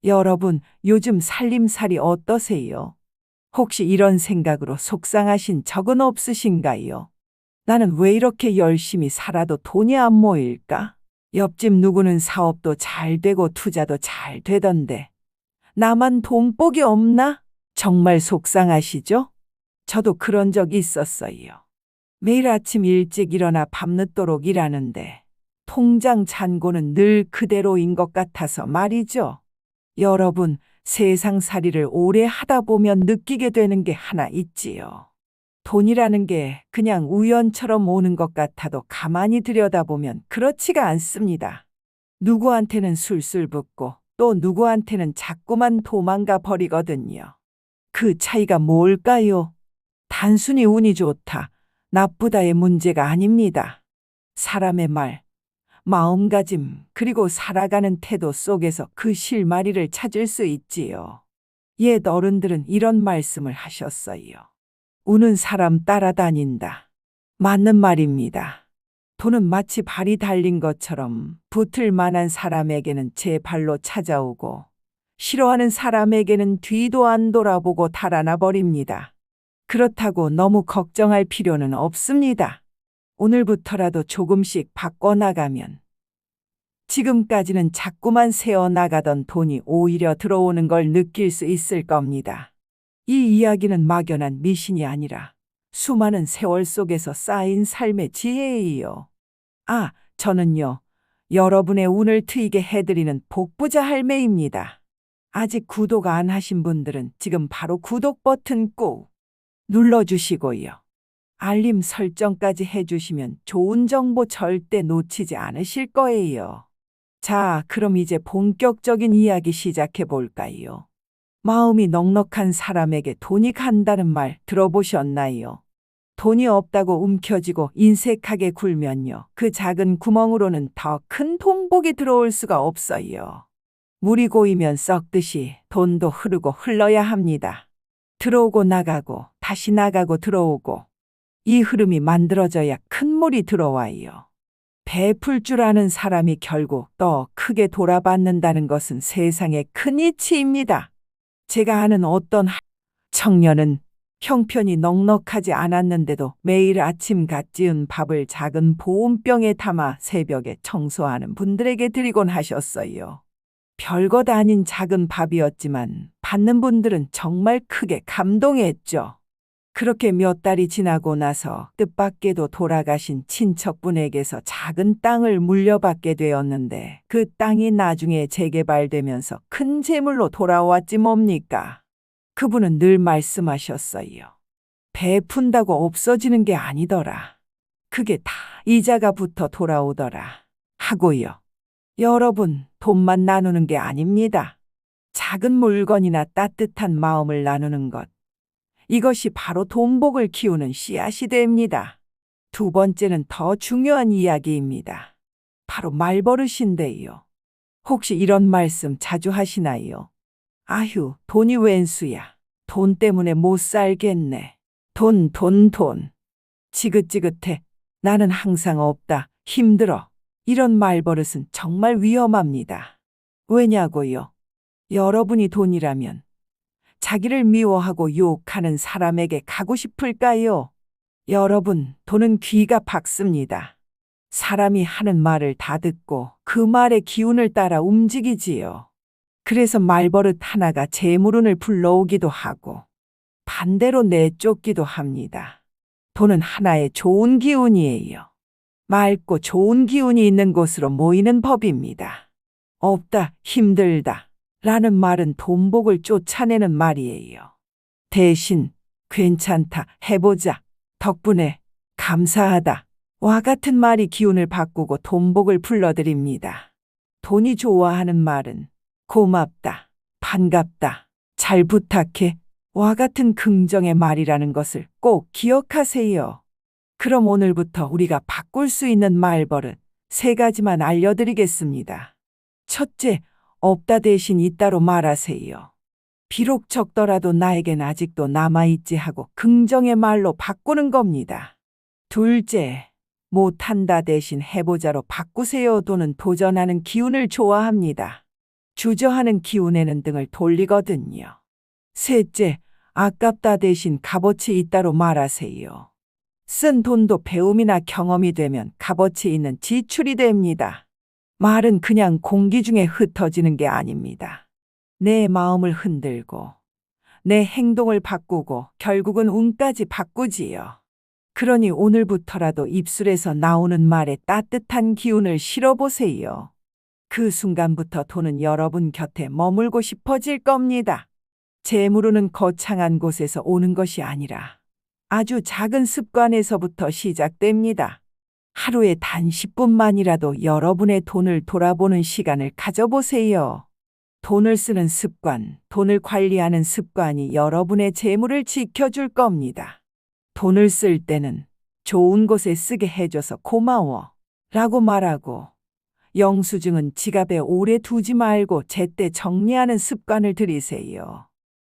여러분, 요즘 살림살이 어떠세요? 혹시 이런 생각으로 속상하신 적은 없으신가요? 나는 왜 이렇게 열심히 살아도 돈이 안 모일까? 옆집 누구는 사업도 잘 되고 투자도 잘 되던데 나만 돈복이 없나? 정말 속상하시죠? 저도 그런 적 있었어요. 매일 아침 일찍 일어나 밤늦도록 일하는데 통장 잔고는 늘 그대로인 것 같아서 말이죠. 여러분, 세상살이를 오래 하다 보면 느끼게 되는 게 하나 있지요. 돈이라는 게 그냥 우연처럼 오는 것 같아도 가만히 들여다보면 그렇지가 않습니다. 누구한테는 술술 붓고 또 누구한테는 자꾸만 도망가 버리거든요. 그 차이가 뭘까요? 단순히 운이 좋다, 나쁘다의 문제가 아닙니다. 사람의 말, 마음가짐, 그리고 살아가는 태도 속에서 그 실마리를 찾을 수 있지요. 옛 어른들은 이런 말씀을 하셨어요. 우는 사람 따라다닌다. 맞는 말입니다. 돈은 마치 발이 달린 것처럼 붙을 만한 사람에게는 제 발로 찾아오고 싫어하는 사람에게는 뒤도 안 돌아보고 달아나 버립니다. 그렇다고 너무 걱정할 필요는 없습니다. 오늘부터라도 조금씩 바꿔나가면 지금까지는 자꾸만 새어나가던 돈이 오히려 들어오는 걸 느낄 수 있을 겁니다. 이 이야기는 막연한 미신이 아니라 수많은 세월 속에서 쌓인 삶의 지혜예요. 아, 저는요, 여러분의 운을 트이게 해드리는 복부자 할매입니다. 아직 구독 안 하신 분들은 지금 바로 구독 버튼 꾹 눌러주시고요. 알림 설정까지 해주시면 좋은 정보 절대 놓치지 않으실 거예요. 자, 그럼 이제 본격적인 이야기 시작해 볼까요? 마음이 넉넉한 사람에게 돈이 간다는 말 들어보셨나요? 돈이 없다고 움켜쥐고 인색하게 굴면요, 그 작은 구멍으로는 더 큰 돈복이 들어올 수가 없어요. 물이 고이면 썩듯이 돈도 흐르고 흘러야 합니다. 들어오고 나가고 다시 나가고 들어오고 이 흐름이 만들어져야 큰 물이 들어와요. 베풀 줄 아는 사람이 결국 더 크게 돌아받는다는 것은 세상의 큰 이치입니다. 제가 아는 어떤 청년은 형편이 넉넉하지 않았는데도 매일 아침 갓 지은 밥을 작은 보온병에 담아 새벽에 청소하는 분들에게 드리곤 하셨어요. 별것 아닌 작은 밥이었지만 받는 분들은 정말 크게 감동했죠. 그렇게 몇 달이 지나고 나서 뜻밖에도 돌아가신 친척분에게서 작은 땅을 물려받게 되었는데 그 땅이 나중에 재개발되면서 큰 재물로 돌아왔지 뭡니까? 그분은 늘 말씀하셨어요. 베푼다고 없어지는 게 아니더라. 그게 다 이자가 붙어 돌아오더라. 하고요. 여러분, 돈만 나누는 게 아닙니다. 작은 물건이나 따뜻한 마음을 나누는 것. 이것이 바로 돈복을 키우는 씨앗이 됩니다. 두 번째는 더 중요한 이야기입니다. 바로 말버릇인데요. 혹시 이런 말씀 자주 하시나요? 아휴, 돈이 웬수야. 돈 때문에 못 살겠네. 돈. 지긋지긋해. 나는 항상 없다. 힘들어. 이런 말버릇은 정말 위험합니다. 왜냐고요? 여러분이 돈이라면 자기를 미워하고 욕하는 사람에게 가고 싶을까요? 여러분, 돈은 귀가 박습니다. 사람이 하는 말을 다 듣고 그 말의 기운을 따라 움직이지요. 그래서 말버릇 하나가 재물운을 불러오기도 하고 반대로 내쫓기도 합니다. 돈은 하나의 좋은 기운이에요. 맑고 좋은 기운이 있는 곳으로 모이는 법입니다. 없다, 힘들다 라는 말은 돈복을 쫓아내는 말이에요. 대신 괜찮다, 해보자, 덕분에, 감사하다 와 같은 말이 기운을 바꾸고 돈복을 불러들입니다. 돈이 좋아하는 말은 고맙다, 반갑다, 잘 부탁해 와 같은 긍정의 말이라는 것을 꼭 기억하세요. 그럼 오늘부터 우리가 바꿀 수 있는 말버릇 3가지만 알려드리겠습니다. 첫째, 없다 대신 있다로 말하세요. 비록 적더라도 나에겐 아직도 남아있지 하고 긍정의 말로 바꾸는 겁니다. 둘째, 못한다 대신 해보자로 바꾸세요. 돈은 도전하는 기운을 좋아합니다. 주저하는 기운에는 등을 돌리거든요. 셋째, 아깝다 대신 값어치 있다로 말하세요. 쓴 돈도 배움이나 경험이 되면 값어치 있는 지출이 됩니다. 말은 그냥 공기 중에 흩어지는 게 아닙니다. 내 마음을 흔들고 내 행동을 바꾸고 결국은 운까지 바꾸지요. 그러니 오늘부터라도 입술에서 나오는 말에 따뜻한 기운을 실어보세요. 그 순간부터 돈은 여러분 곁에 머물고 싶어질 겁니다. 재물운은 거창한 곳에서 오는 것이 아니라 아주 작은 습관에서부터 시작됩니다. 하루에 단 10분만이라도 여러분의 돈을 돌아보는 시간을 가져보세요. 돈을 쓰는 습관, 돈을 관리하는 습관이 여러분의 재물을 지켜줄 겁니다. 돈을 쓸 때는 좋은 곳에 쓰게 해줘서 고마워 라고 말하고, 영수증은 지갑에 오래 두지 말고 제때 정리하는 습관을 들이세요.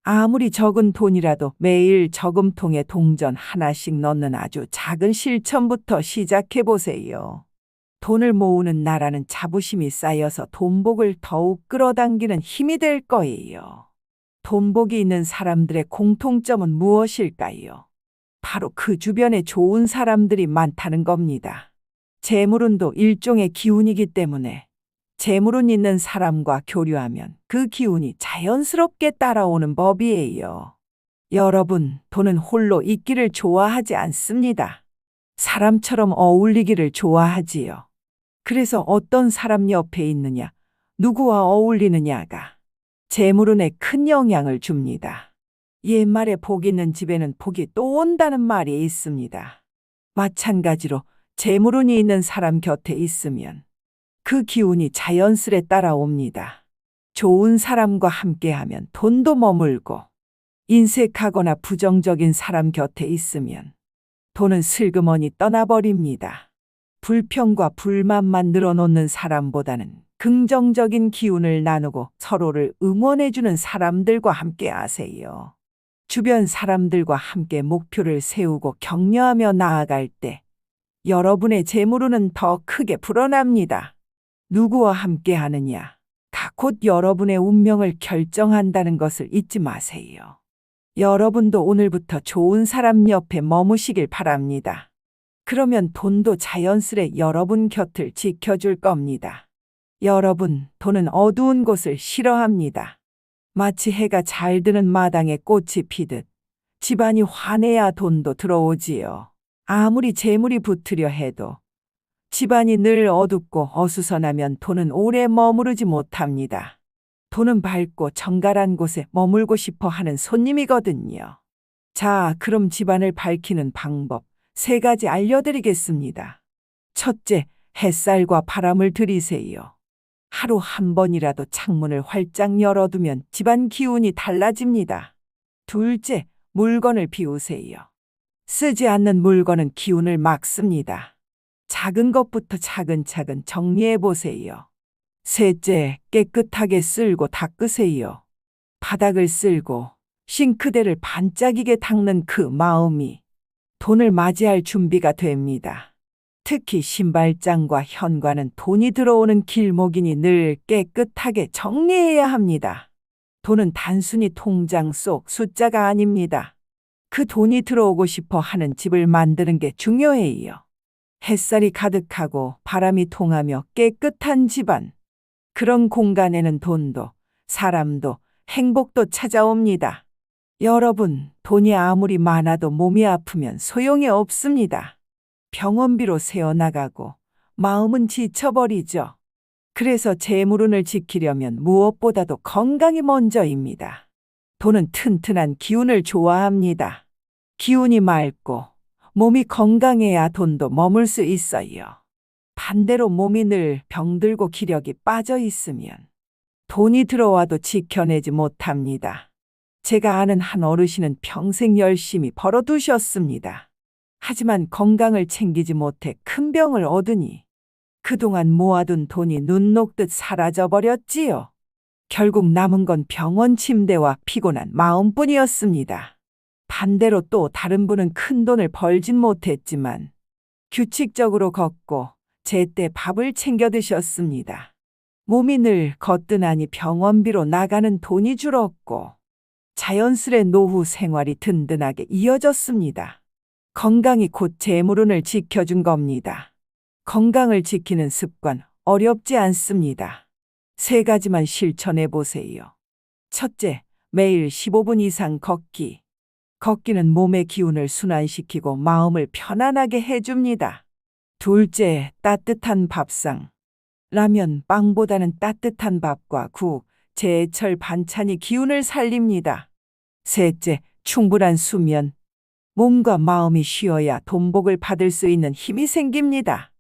아무리 적은 돈이라도 매일 저금통에 동전 하나씩 넣는 아주 작은 실천부터 시작해 보세요. 돈을 모으는 나라는 자부심이 쌓여서 돈복을 더욱 끌어당기는 힘이 될 거예요. 돈복이 있는 사람들의 공통점은 무엇일까요? 바로 그 주변에 좋은 사람들이 많다는 겁니다. 재물운도 일종의 기운이기 때문에 재물운 있는 사람과 교류하면 그 기운이 자연스럽게 따라오는 법이에요. 여러분, 돈은 홀로 있기를 좋아하지 않습니다. 사람처럼 어울리기를 좋아하지요. 그래서 어떤 사람 옆에 있느냐, 누구와 어울리느냐가 재물운에 큰 영향을 줍니다. 옛말에 복 있는 집에는 복이 또 온다는 말이 있습니다. 마찬가지로 재물운이 있는 사람 곁에 있으면 그 기운이 자연스레 따라옵니다. 좋은 사람과 함께하면 돈도 머물고, 인색하거나 부정적인 사람 곁에 있으면 돈은 슬그머니 떠나버립니다. 불평과 불만만 늘어놓는 사람보다는 긍정적인 기운을 나누고 서로를 응원해주는 사람들과 함께하세요. 주변 사람들과 함께 목표를 세우고 격려하며 나아갈 때 여러분의 재물운은 더 크게 불어납니다. 누구와 함께 하느냐, 곧 여러분의 운명을 결정한다는 것을 잊지 마세요. 여러분도 오늘부터 좋은 사람 옆에 머무시길 바랍니다. 그러면 돈도 자연스레 여러분 곁을 지켜줄 겁니다. 여러분, 돈은 어두운 곳을 싫어합니다. 마치 해가 잘 드는 마당에 꽃이 피듯 집안이 환해야 돈도 들어오지요. 아무리 재물이 붙으려 해도 집안이 늘 어둡고 어수선하면 돈은 오래 머무르지 못합니다. 돈은 밝고 정갈한 곳에 머물고 싶어 하는 손님이거든요. 자, 그럼 집안을 밝히는 방법 3가지 알려드리겠습니다. 첫째, 햇살과 바람을 들이세요. 하루 한 번이라도 창문을 활짝 열어두면 집안 기운이 달라집니다. 둘째, 물건을 비우세요. 쓰지 않는 물건은 기운을 막습니다. 작은 것부터 차근차근 정리해 보세요. 셋째, 깨끗하게 쓸고 닦으세요. 바닥을 쓸고 싱크대를 반짝이게 닦는 그 마음이 돈을 맞이할 준비가 됩니다. 특히 신발장과 현관은 돈이 들어오는 길목이니 늘 깨끗하게 정리해야 합니다. 돈은 단순히 통장 속 숫자가 아닙니다. 그 돈이 들어오고 싶어 하는 집을 만드는 게 중요해요. 햇살이 가득하고 바람이 통하며 깨끗한 집안. 그런 공간에는 돈도, 사람도, 행복도 찾아옵니다. 여러분, 돈이 아무리 많아도 몸이 아프면 소용이 없습니다. 병원비로 새어나가고 마음은 지쳐버리죠. 그래서 재물운을 지키려면 무엇보다도 건강이 먼저입니다. 돈은 튼튼한 기운을 좋아합니다. 기운이 맑고 몸이 건강해야 돈도 머물 수 있어요. 반대로 몸이 늘 병들고 기력이 빠져 있으면 돈이 들어와도 지켜내지 못합니다. 제가 아는 한 어르신은 평생 열심히 벌어두셨습니다. 하지만 건강을 챙기지 못해 큰 병을 얻으니 그동안 모아둔 돈이 눈 녹듯 사라져버렸지요. 결국 남은 건 병원 침대와 피곤한 마음뿐이었습니다. 반대로 또 다른 분은 큰 돈을 벌진 못했지만 규칙적으로 걷고 제때 밥을 챙겨 드셨습니다. 몸이 늘 거뜬하니 병원비로 나가는 돈이 줄었고 자연스레 노후 생활이 든든하게 이어졌습니다. 건강이 곧 재물운을 지켜준 겁니다. 건강을 지키는 습관 어렵지 않습니다. 세 가지만 실천해 보세요. 첫째, 매일 15분 이상 걷기. 걷기는 몸의 기운을 순환시키고 마음을 편안하게 해줍니다. 둘째, 따뜻한 밥상. 라면, 빵보다는 따뜻한 밥과 국, 제철 반찬이 기운을 살립니다. 셋째, 충분한 수면. 몸과 마음이 쉬어야 돈복을 받을 수 있는 힘이 생깁니다.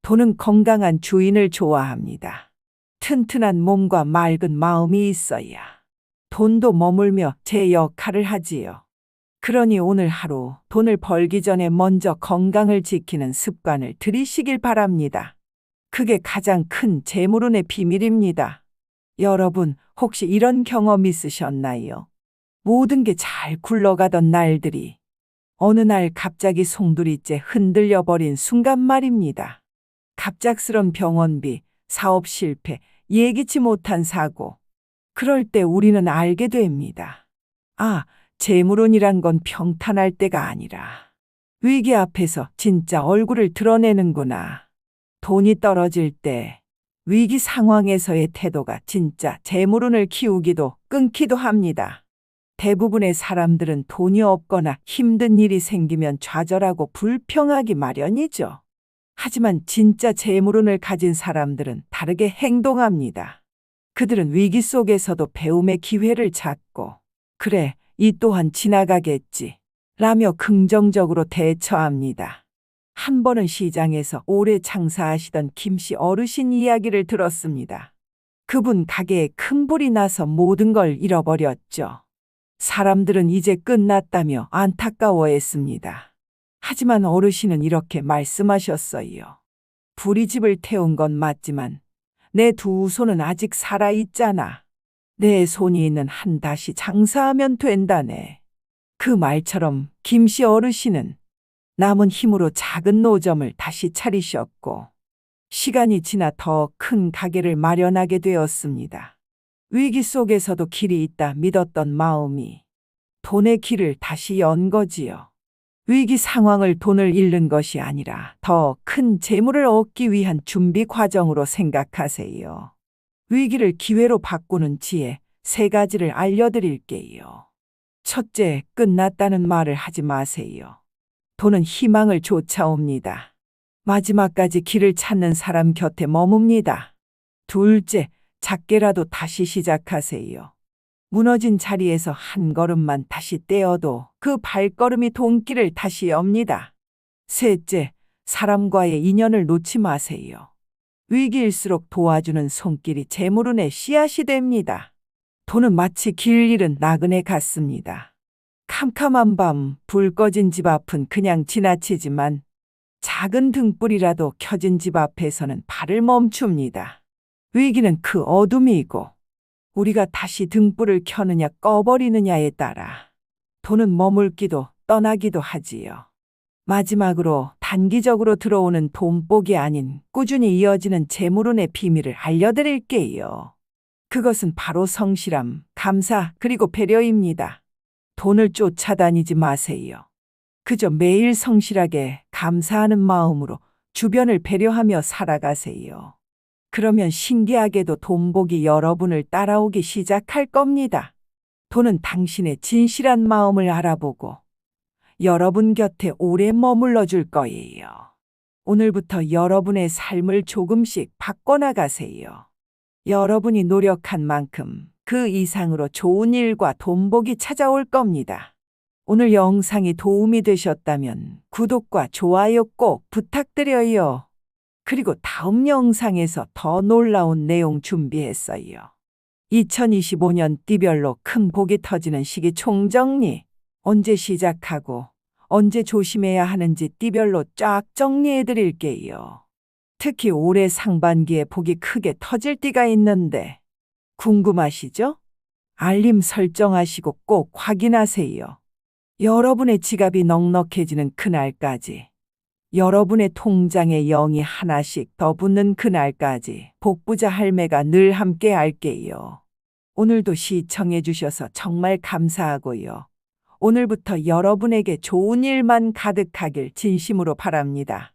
돈은 건강한 주인을 좋아합니다. 튼튼한 몸과 맑은 마음이 있어야 돈도 머물며 제 역할을 하지요. 그러니 오늘 하루 돈을 벌기 전에 먼저 건강을 지키는 습관을 들이시길 바랍니다. 그게 가장 큰 재물운의 비밀입니다. 여러분, 혹시 이런 경험 있으셨나요? 모든 게 잘 굴러가던 날들이 어느 날 갑자기 송두리째 흔들려 버린 순간 말입니다. 갑작스런 병원비, 사업 실패, 예기치 못한 사고. 그럴 때 우리는 알게 됩니다. 아, 재물운이란 건 평탄할 때가 아니라 위기 앞에서 진짜 얼굴을 드러내는구나. 돈이 떨어질 때 위기 상황에서의 태도가 진짜 재물운을 키우기도 끊기도 합니다. 대부분의 사람들은 돈이 없거나 힘든 일이 생기면 좌절하고 불평하기 마련이죠. 하지만 진짜 재물운을 가진 사람들은 다르게 행동합니다. 그들은 위기 속에서도 배움의 기회를 찾고, 그래, 이 또한 지나가겠지, 라며 긍정적으로 대처합니다. 한 번은 시장에서 오래 장사하시던 김씨 어르신 이야기를 들었습니다. 그분 가게에 큰 불이 나서 모든 걸 잃어버렸죠. 사람들은 이제 끝났다며 안타까워했습니다. 하지만 어르신은 이렇게 말씀하셨어요. 불이 집을 태운 건 맞지만 내 두 손은 아직 살아있잖아. 내 손이 있는 한 다시 장사하면 된다네. 그 말처럼 김씨 어르신은 남은 힘으로 작은 노점을 다시 차리셨고 시간이 지나 더 큰 가게를 마련하게 되었습니다. 위기 속에서도 길이 있다 믿었던 마음이 돈의 길을 다시 연 거지요. 위기 상황을 돈을 잃는 것이 아니라 더 큰 재물을 얻기 위한 준비 과정으로 생각하세요. 위기를 기회로 바꾸는 지혜 세 가지를 알려드릴게요. 첫째, 끝났다는 말을 하지 마세요. 돈은 희망을 쫓아옵니다. 마지막까지 길을 찾는 사람 곁에 머뭅니다. 둘째, 작게라도 다시 시작하세요. 무너진 자리에서 한 걸음만 다시 떼어도 그 발걸음이 돈길을 다시 엽니다. 셋째, 사람과의 인연을 놓지 마세요. 위기일수록 도와주는 손길이 재물운의 씨앗이 됩니다. 돈은 마치 길 잃은 나그네 같습니다. 캄캄한 밤, 불 꺼진 집 앞은 그냥 지나치지만 작은 등불이라도 켜진 집 앞에서는 발을 멈춥니다. 위기는 그 어둠이고 우리가 다시 등불을 켜느냐 꺼버리느냐에 따라 돈은 머물기도 떠나기도 하지요. 마지막으로 단기적으로 들어오는 돈복이 아닌 꾸준히 이어지는 재물운의 비밀을 알려드릴게요. 그것은 바로 성실함, 감사, 그리고 배려입니다. 돈을 쫓아다니지 마세요. 그저 매일 성실하게 감사하는 마음으로 주변을 배려하며 살아가세요. 그러면 신기하게도 돈복이 여러분을 따라오기 시작할 겁니다. 돈은 당신의 진실한 마음을 알아보고 여러분 곁에 오래 머물러 줄 거예요. 오늘부터 여러분의 삶을 조금씩 바꿔나가세요. 여러분이 노력한 만큼 그 이상으로 좋은 일과 돈복이 찾아올 겁니다. 오늘 영상이 도움이 되셨다면 구독과 좋아요 꼭 부탁드려요. 그리고 다음 영상에서 더 놀라운 내용 준비했어요. 2025년 띠별로 큰 복이 터지는 시기 총정리. 언제 시작하고 언제 조심해야 하는지 띠별로 쫙 정리해 드릴게요. 특히 올해 상반기에 복이 크게 터질 띠가 있는데 궁금하시죠? 알림 설정하시고 꼭 확인하세요. 여러분의 지갑이 넉넉해지는 그날까지 여러분의 통장에 0이 하나씩 더 붙는 그날까지 복부자 할매가 늘 함께 할게요. 오늘도 시청해 주셔서 정말 감사하고요. 오늘부터 여러분에게 좋은 일만 가득하길 진심으로 바랍니다.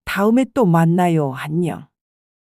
다음에 또 만나요. 안녕.